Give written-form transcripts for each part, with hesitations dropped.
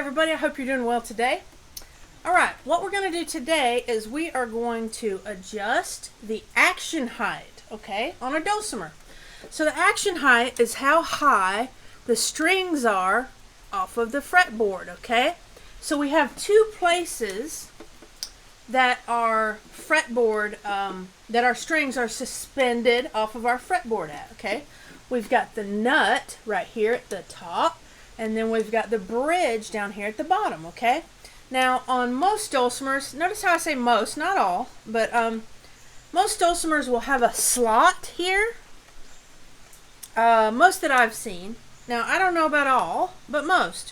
everybody, I hope you're doing well today. Alright, what we're going to do today is we are going to adjust the action height, okay, on a dulcimer. So the action height is how high the strings are off of the fretboard, okay? So we have two places that our fretboard, that our strings are suspended off of our fretboard at, okay? We've got the nut right here at the top, and then we've got the bridge down here at the bottom, okay? Now, on most dulcimers, notice how I say most, not all, but most dulcimers will have a slot here. Most that I've seen. Now, I don't know about all, but most.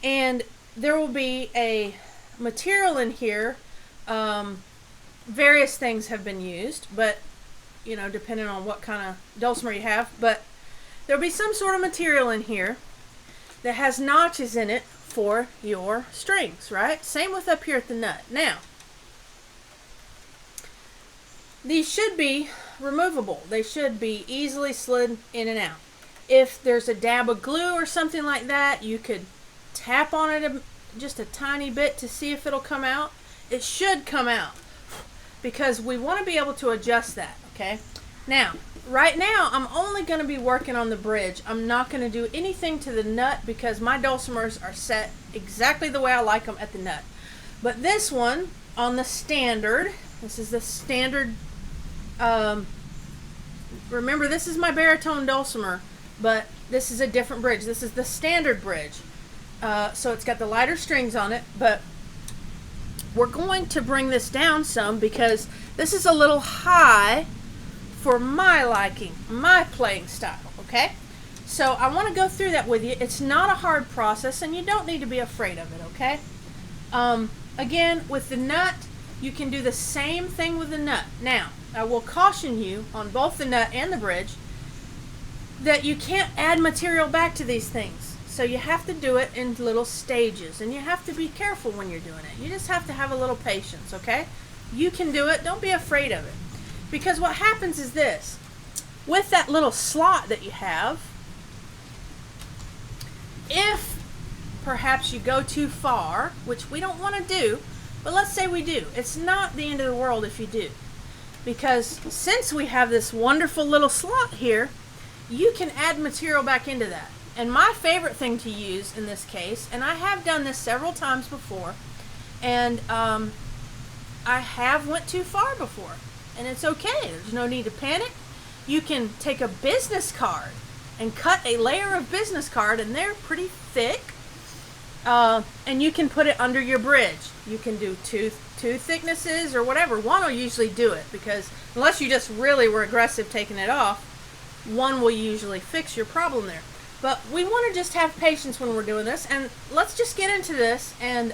And there will be a material in here. Various things have been used, but, you know, depending on what kind of dulcimer you have. But there'll be some sort of material in here that has notches in it for your strings, right? Same with up here at the nut. Now, these should be removable. They should be easily slid in and out. If there's a dab of glue or something like that, you could tap on it just a tiny bit to see if it'll come out. It should come out because we want to be able to adjust that, okay? Now, right now, I'm only going to be working on the bridge. I'm not going to do anything to the nut because my dulcimers are set exactly the way I like them at the nut. But this one, on the standard, this is the standard, remember this is my baritone dulcimer, but this is a different bridge. This is the standard bridge. So it's got the lighter strings on it, but we're going to bring this down some because this is a little high for my liking, my playing style, okay? So I want to go through that with you. It's not a hard process, and you don't need to be afraid of it, okay? Again, with the nut, you can do the same thing with the nut. Now, I will caution you on both the nut and the bridge that you can't add material back to these things. So you have to do it in little stages, and you have to be careful when you're doing it. You just have to have a little patience, okay? You can do it. Don't be afraid of it. Because what happens is this, with that little slot that you have, if perhaps you go too far, which we don't want to do, but let's say we do, it's not the end of the world if you do. Because since we have this wonderful little slot here, you can add material back into that. And my favorite thing to use in this case, and I have done this several times before, and I have went too far before. And it's okay. There's no need to panic. You can take a business card and cut a layer of business card, and they're pretty thick. And you can put it under your bridge. You can do two thicknesses or whatever. One will usually do it because unless you just really were aggressive taking it off, one will usually fix your problem there. But we want to just have patience when we're doing this. And let's just get into this. And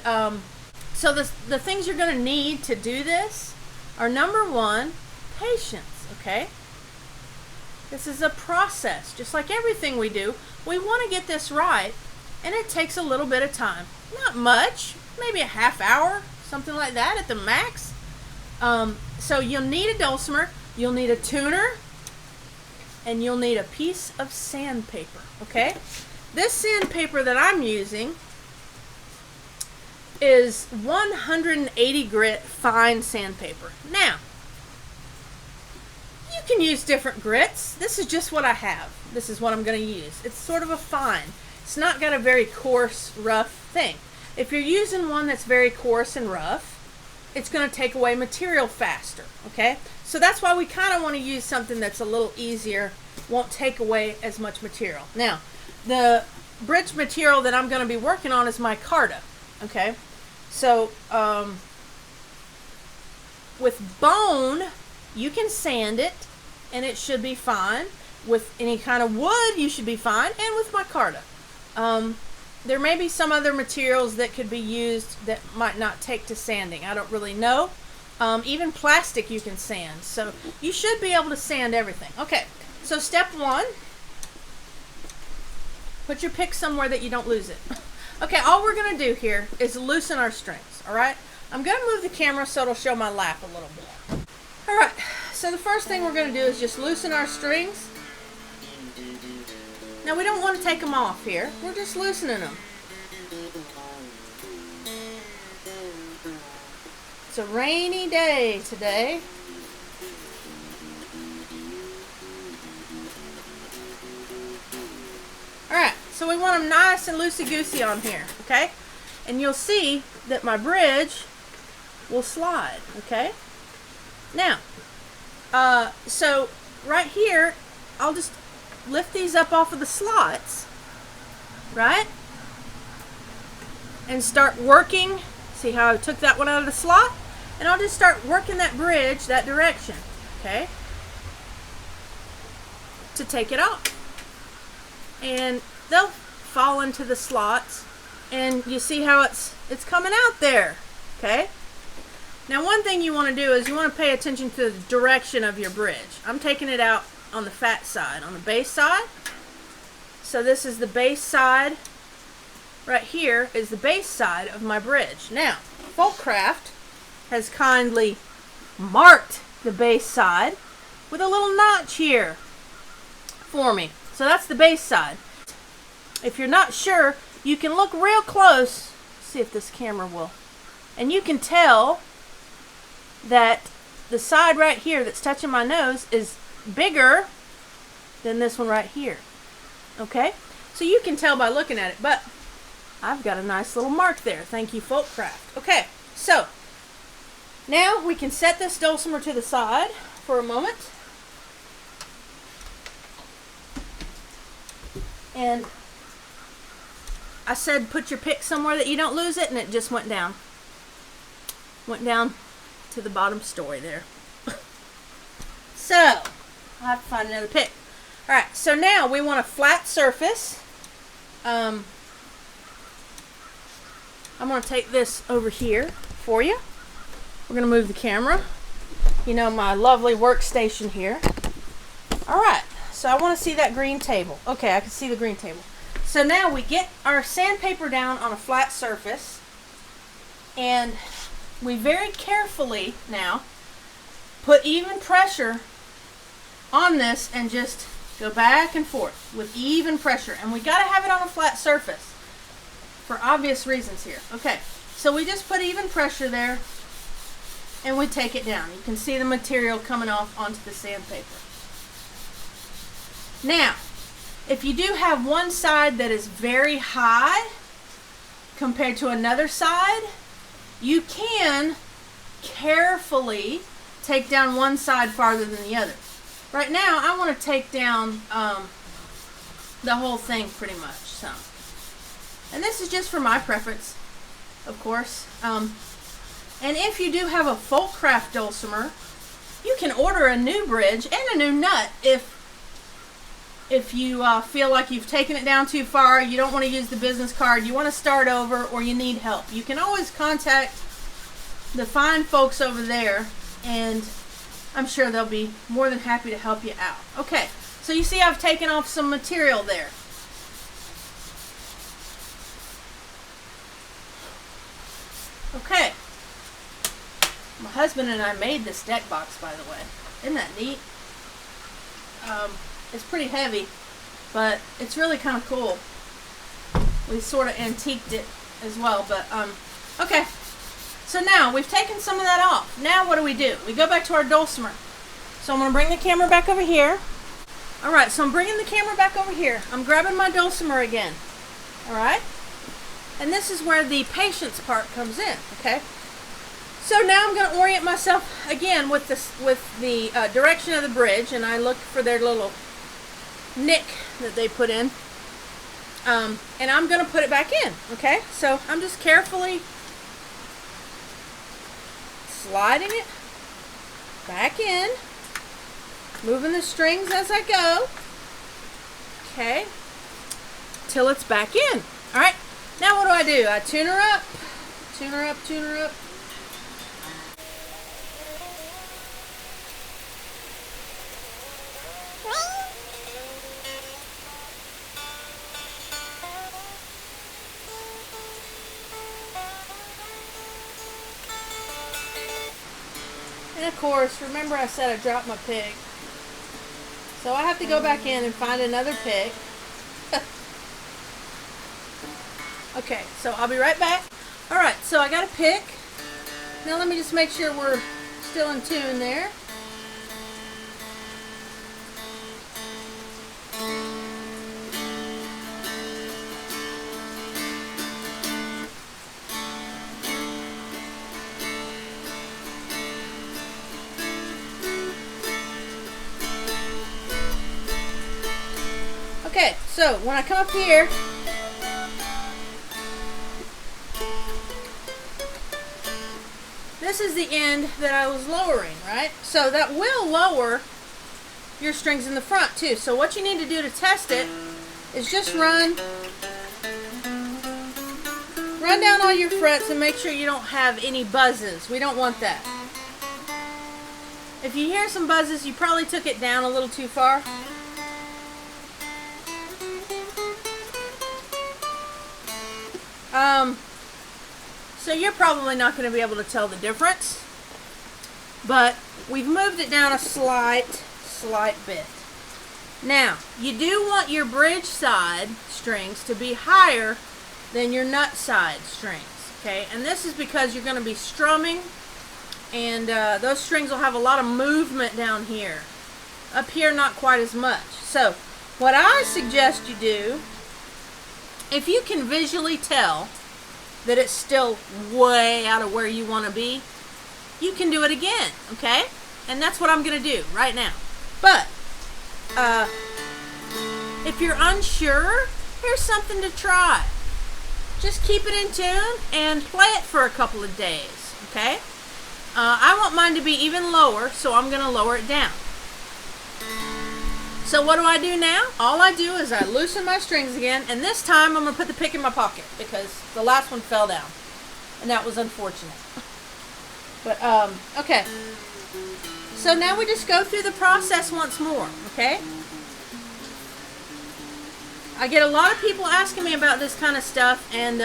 so the things you're going to need to do this are, number one, patience, okay? This is a process. Just like everything we do, we want to get this right, and it takes a little bit of time. Not much, maybe a half hour, something like that at the max. So you'll need a dulcimer, you'll need a tuner, and you'll need a piece of sandpaper, okay? This sandpaper that I'm using is 180 grit fine sandpaper. Now, you can use different grits. This is just what I have. This is what I'm going to use. It's sort of a fine. It's not got a very coarse, rough thing. If you're using one that's very coarse and rough, it's going to take away material faster, okay? So that's why we kind of want to use something that's a little easier, won't take away as much material. Now, the bridge material that I'm going to be working on is micarta, okay? So, with bone, you can sand it, and it should be fine. With any kind of wood, you should be fine, and with micarta. There may be some other materials that could be used that might not take to sanding. I don't really know. Even plastic you can sand. So, you should be able to sand everything. Okay, so step one, put your pick somewhere that you don't lose it. Okay, all we're going to do here is loosen our strings, all right? I'm going to move the camera so it'll show my lap a little bit. All right, so the first thing we're going to do is just loosen our strings. Now, we don't want to take them off here. We're just loosening them. It's a rainy day today. Alright, so we want them nice and loosey-goosey on here, okay? And you'll see that my bridge will slide, okay? Now, so right here, I'll just lift these up off of the slots, right? And start working. See how I took that one out of the slot? And I'll just start working that bridge that direction, okay? To take it off. And they'll fall into the slots, and you see how it's coming out there, okay? Now one thing you want to do is you want to pay attention to the direction of your bridge. I'm taking it out on the fat side, on the base side. So this is the base side. Right here is the base side of my bridge. Now, Folkcraft has kindly marked the base side with a little notch here for me. So that's the base side. If you're not sure, you can look real close, see if this camera will, and you can tell that the side right here that's touching my nose is bigger than this one right here. Okay? So you can tell by looking at it, but I've got a nice little mark there. Thank you, Folkcraft. Okay, so now we can set this dulcimer to the side for a moment. And I said put your pick somewhere that you don't lose it, and it just went down. Went down to the bottom story there. So, I'll have to find another pick. Alright, so now we want a flat surface. I'm going to take this over here for you. We're going to move the camera. You know, my lovely workstation here. Alright, so I want to see that green table. Okay, I can see the green table. So now we get our sandpaper down on a flat surface, and we very carefully now put even pressure on this and just go back and forth with even pressure. And we got to have it on a flat surface for obvious reasons here. Okay, so we just put even pressure there and we take it down. You can see the material coming off onto the sandpaper. Now, if you do have one side that is very high compared to another side, you can carefully take down one side farther than the other. Right now, I want to take down the whole thing pretty much. So, and this is just for my preference, of course. And if you do have a Folkcraft dulcimer, you can order a new bridge and a new nut if you feel like you've taken it down too far, you don't want to use the business card, you want to start over, or you need help. You can always contact the fine folks over there, and I'm sure they'll be more than happy to help you out. Okay, so you see I've taken off some material there. Okay. My husband and I made this deck box, by the way. Isn't that neat? It's pretty heavy, but it's really kind of cool. We sort of antiqued it as well, but okay. So now we've taken some of that off. Now what do? We go back to our dulcimer. So I'm going to bring the camera back over here. Alright, so I'm bringing the camera back over here. I'm grabbing my dulcimer again. Alright? And this is where the patience part comes in, okay? So now I'm going to orient myself again with the direction of the bridge, and I look for their little nick that they put in. And I'm going to put it back in, okay? So I'm just carefully sliding it back in, moving the strings as I go, okay, till it's back in. All right, now what do? I tune her up, tune her up, tune her up. And of course, remember I said I dropped my pick. So I have to go back in and find another pick. Okay, so I'll be right back. Alright, so I got a pick. Now let me just make sure we're still in tune there. Okay, so when I come up here, this is the end that I was lowering, right? So that will lower your strings in the front too. So what you need to do to test it is just run down all your frets and make sure you don't have any buzzes. We don't want that. If you hear some buzzes, you probably took it down a little too far. So you're probably not going to be able to tell the difference, but we've moved it down a slight bit. Now, you do want your bridge side strings to be higher than your nut side strings, okay? And this is because you're going to be strumming, and those strings will have a lot of movement down here. Up here, not quite as much. So, what I suggest you do, if you can visually tell that it's still way out of where you want to be, you can do it again, okay? And that's what I'm going to do right now. But if you're unsure, here's something to try. Just keep it in tune and play it for a couple of days, okay? I want mine to be even lower, so I'm going to lower it down. So what do I do now? All I do is I loosen my strings again, and this time I'm going to put the pick in my pocket because the last one fell down, and that was unfortunate. But, okay. So now we just go through the process once more, okay? I get a lot of people asking me about this kind of stuff, and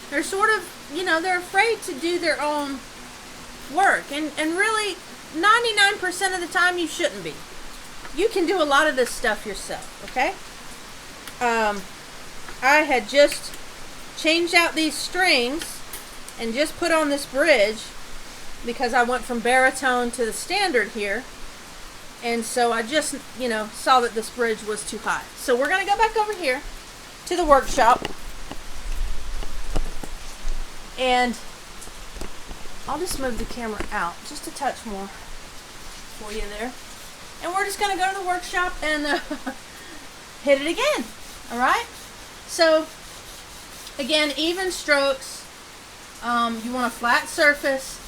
they're sort of, you know, they're afraid to do their own work, and really 99% of the time you shouldn't be. You can do a lot of this stuff yourself, okay? I had just changed out these strings and just put on this bridge because I went from baritone to the standard here. And so I just, you know, saw that this bridge was too high. So we're going to go back over here to the workshop. And I'll just move the camera out just a touch more for you there. And we're just going to go to the workshop and hit it again. All right? So, again, even strokes. You want a flat surface.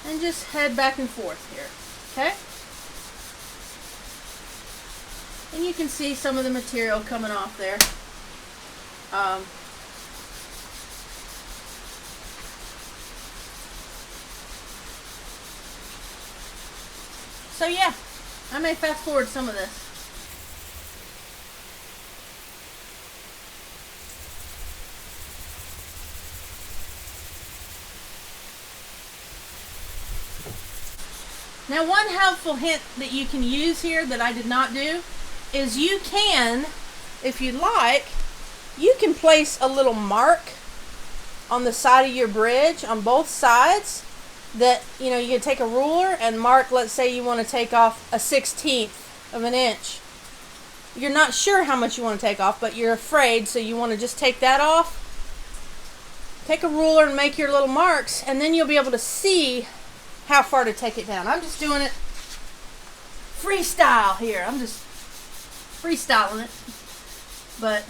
And just head back and forth here. Okay? And you can see some of the material coming off there. So, yeah. I may fast forward some of this. Now, one helpful hint that you can use here that I did not do is you can, if you like, you can place a little mark on the side of your bridge on both sides. That, you know, you can take a ruler and mark, let's say you want to take off a 1/16 of an inch. You're not sure how much you want to take off, but you're afraid, so you want to just take that off. Take a ruler and make your little marks, and then you'll be able to see how far to take it down. I'm just doing it freestyle here. I'm just freestyling it. But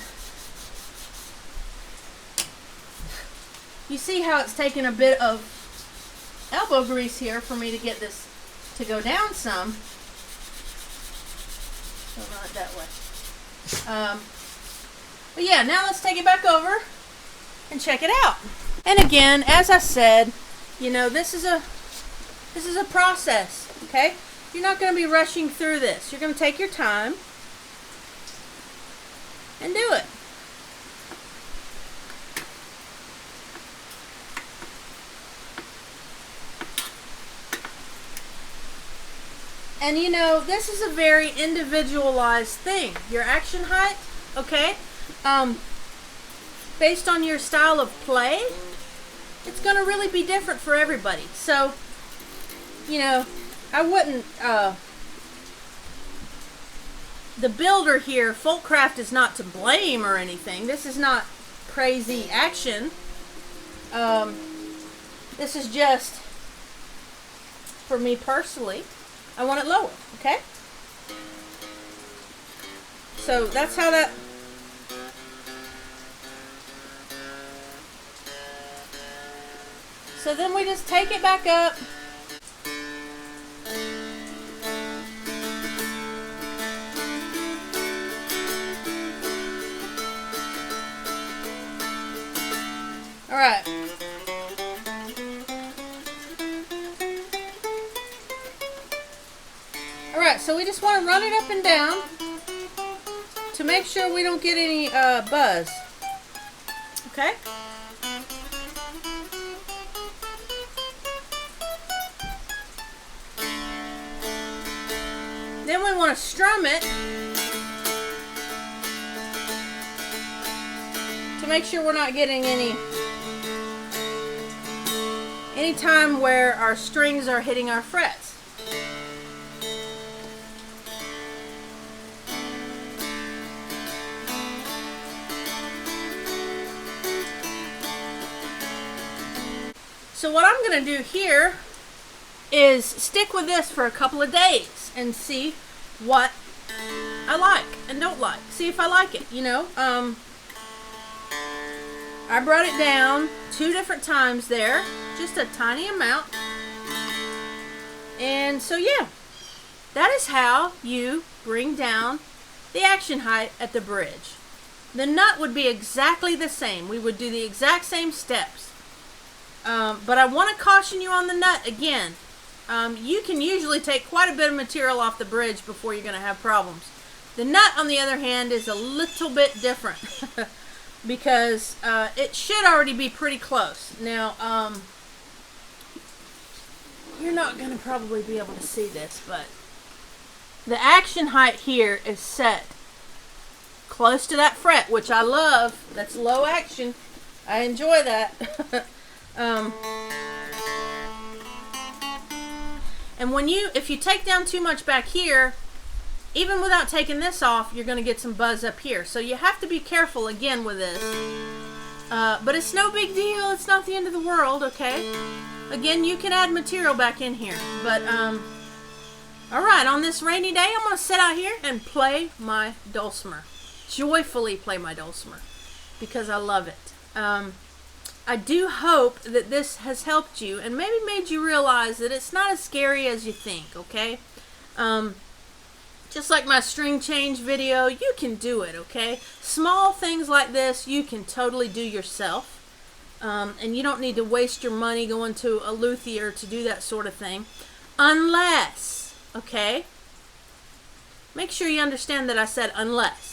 you see how it's taking a bit of elbow grease here for me to get this to go down some. Don't run it that way. But yeah, now let's take it back over and check it out. And again, as I said, you know, this is a process, okay? You're not going to be rushing through this. You're going to take your time and do it. And you know, this is a very individualized thing. Your action height, okay? Based on your style of play, it's going to really be different for everybody. So, you know, I wouldn't, the builder here, Folkcraft, is not to blame or anything. This is not crazy action. This is just, for me personally, I want it lower, okay? So that's how that... So then we just take it back up. All right. All right, so we just want to run it up and down to make sure we don't get any buzz. Okay? Then we want to strum it to make sure we're not getting any time where our strings are hitting our frets. So what I'm going to do here is stick with this for a couple of days and see what I like and don't like. See if I like it, you know. I brought it down 2 different times there, just a tiny amount. And so yeah, that is how you bring down the action height at the bridge. The nut would be exactly the same. We would do the exact same steps. But I want to caution you on the nut again. You can usually take quite a bit of material off the bridge before you're going to have problems. The nut, on the other hand, is a little bit different because it should already be pretty close. Now, you're not going to probably be able to see this, but the action height here is set close to that fret, which I love. That's low action. I enjoy that. And if you take down too much back here, even without taking this off, you're going to get some buzz up here. So you have to be careful again with this. But it's no big deal. It's not the end of the world, okay? Again, you can add material back in here. But, alright, on this rainy day, I'm going to sit out here and play my Dulcimer. Joyfully play my Dulcimer. Because I love it. I do hope that this has helped you and maybe made you realize that it's not as scary as you think, okay? Just like my string change video, you can do it, okay? Small things like this, you can totally do yourself. And you don't need to waste your money going to a luthier to do that sort of thing. Unless, okay? Make sure you understand that I said unless.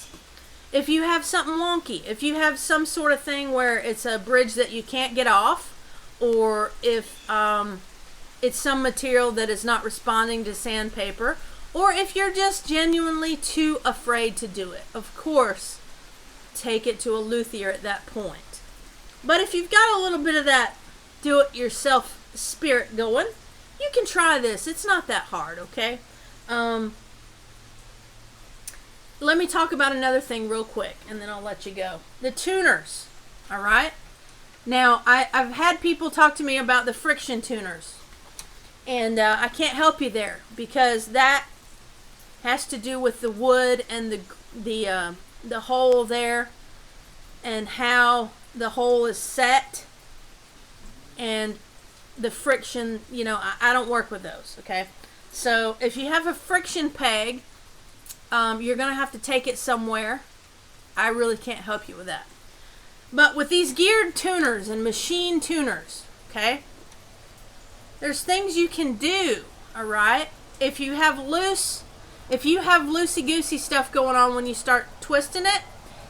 If you have something wonky, if you have some sort of thing where it's a bridge that you can't get off, or if it's some material that is not responding to sandpaper, or if you're just genuinely too afraid to do it, of course, take it to a luthier at that point. But if you've got a little bit of that do-it-yourself spirit going, you can try this. It's not that hard, okay? Let me talk about another thing real quick, and then I'll let you go. The tuners, all right? Now, I've had people talk to me about the friction tuners, and I can't help you there because that has to do with the wood and the hole there and how the hole is set and the friction, you know, I don't work with those, okay? So if you have a friction peg, you're going to have to take it somewhere. I really can't help you with that. But with these geared tuners and machine tuners, okay, there's things you can do, all right? If you have loosey-goosey stuff going on when you start twisting it,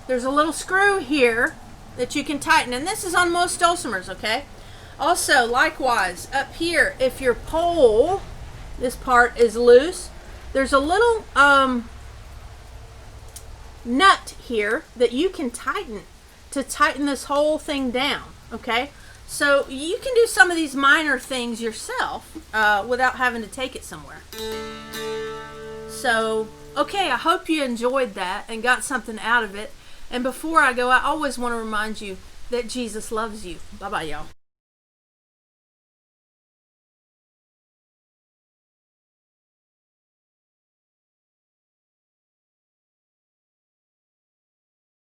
there's a little screw here that you can tighten. And this is on most dulcimers, okay? Also, likewise, up here, if your pole, this part is loose, there's a little nut here that you can tighten to tighten this whole thing down, okay? So you can do some of these minor things yourself without having to take it somewhere. So, okay, I hope you enjoyed that and got something out of it. And before I go, I always want to remind you that Jesus loves you. Bye-bye, y'all.